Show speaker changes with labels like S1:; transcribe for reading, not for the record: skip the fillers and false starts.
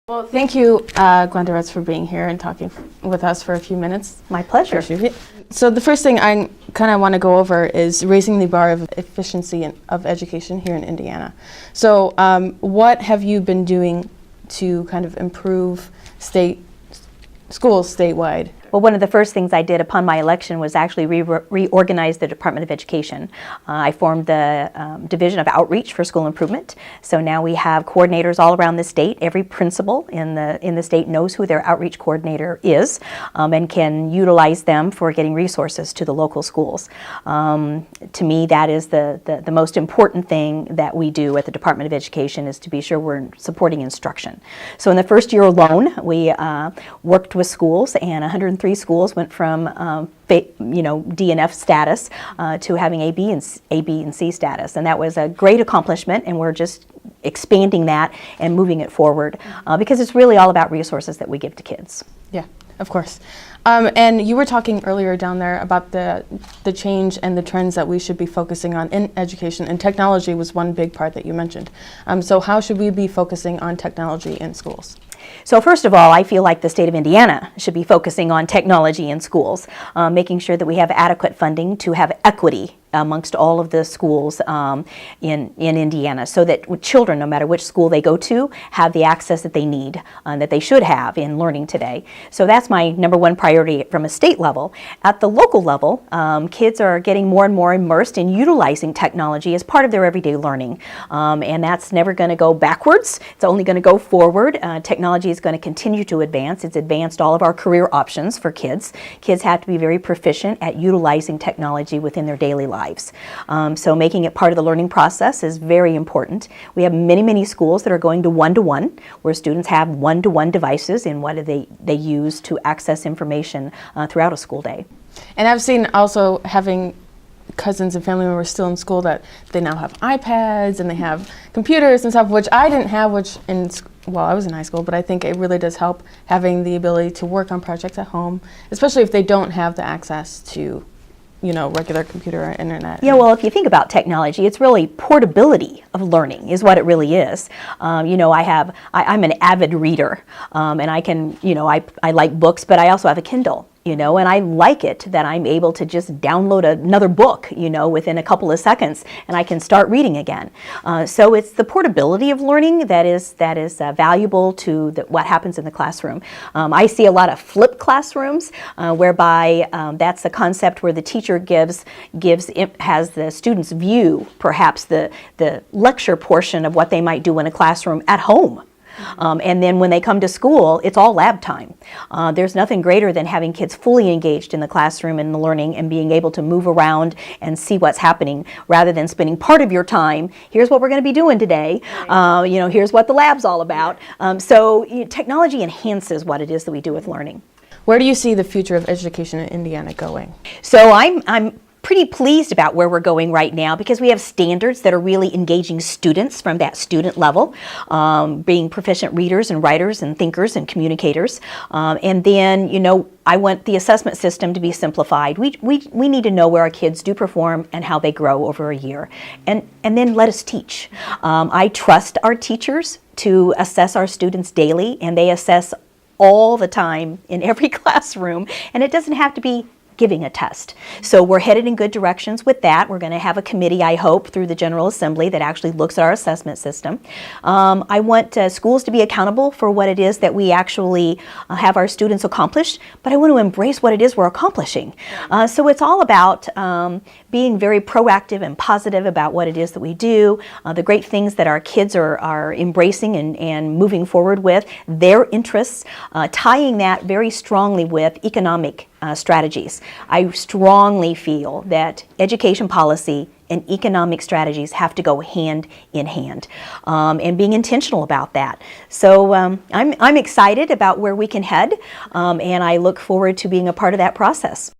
S1: Well, thank you, Glenda Ritz, for being here and talking with us for a few minutes.
S2: My pleasure.
S1: So the first thing I kind of want to go over is raising the bar of efficiency of education here in Indiana. So what have you been doing to kind of improve schools statewide?
S2: Well, one of the first things I did upon my election was actually reorganize the Department of Education. I formed the Division of Outreach for School Improvement. So now we have coordinators all around the state. Every principal in the state knows who their outreach coordinator is and can utilize them for getting resources to the local schools. To me, that is the most important thing that we do at the Department of Education, is to be sure we're supporting instruction. So in the first year alone, we worked with schools, and 103 schools went from D and F status to having A, B, and C status, and that was a great accomplishment. And we're just expanding that and moving it forward because it's really all about resources that we give to kids.
S1: Yeah, of course. And you were talking earlier down there about the change and the trends that we should be focusing on in education, and technology was one big part that you mentioned. So how should we be focusing on technology in schools?
S2: So first of all, I feel like the state of Indiana should be focusing on technology in schools, making sure that we have adequate funding to have equity amongst all of the schools in Indiana, so that children, no matter which school they go to, have the access that they need, that they should have in learning today. So that's my number one priority from a state level. At the local level, kids are getting more and more immersed in utilizing technology as part of their everyday learning. And that's never going to go backwards. It's only going to go forward. Technology is going to continue to advance. It's advanced all of our career options for kids. Kids have to be very proficient at utilizing technology within their daily lives. So making it part of the learning process is very important. We have many schools that are going to one-to-one, where students have one-to-one devices and what do they use to access information throughout a school day.
S1: And I've seen also, having cousins and family members still in school, that they now have iPads and they have computers and stuff, which I didn't have, I was in high school, but I think it really does help having the ability to work on projects at home, especially if they don't have the access to regular computer or internet.
S2: Yeah, well, if you think about technology, it's really portability of learning is what it really is. I'm an avid reader, and I can, I like books, but I also have a Kindle. And I like it that I'm able to just download another book, within a couple of seconds, and I can start reading again. So it's the portability of learning that is valuable to what happens in the classroom. I see a lot of flipped classrooms, whereby that's the concept where the teacher has the students view perhaps the lecture portion of what they might do in a classroom at home. And then when they come to school, it's all lab time. There's nothing greater than having kids fully engaged in the classroom and the learning and being able to move around and see what's happening, rather than spending part of your time, here's what we're going to be doing today, here's what the lab's all about. So technology enhances what it is that we do with learning.
S1: Where do you see the future of education in Indiana going?
S2: So I'm pretty pleased about where we're going right now, because we have standards that are really engaging students from that student level, being proficient readers and writers and thinkers and communicators. And then, I want the assessment system to be simplified. We need to know where our kids do perform and how they grow over a year. And then let us teach. I trust our teachers to assess our students daily, and they assess all the time in every classroom, and it doesn't have to be giving a test. So we're headed in good directions with that. We're going to have a committee, I hope, through the General Assembly that actually looks at our assessment system. I want schools to be accountable for what it is that we actually have our students accomplish, but I want to embrace what it is we're accomplishing. So it's all about being very proactive and positive about what it is that we do, the great things that our kids are embracing and moving forward with, their interests, tying that very strongly with economic strategies. I strongly feel that education policy and economic strategies have to go hand in hand, and being intentional about that. So I'm excited about where we can head, and I look forward to being a part of that process.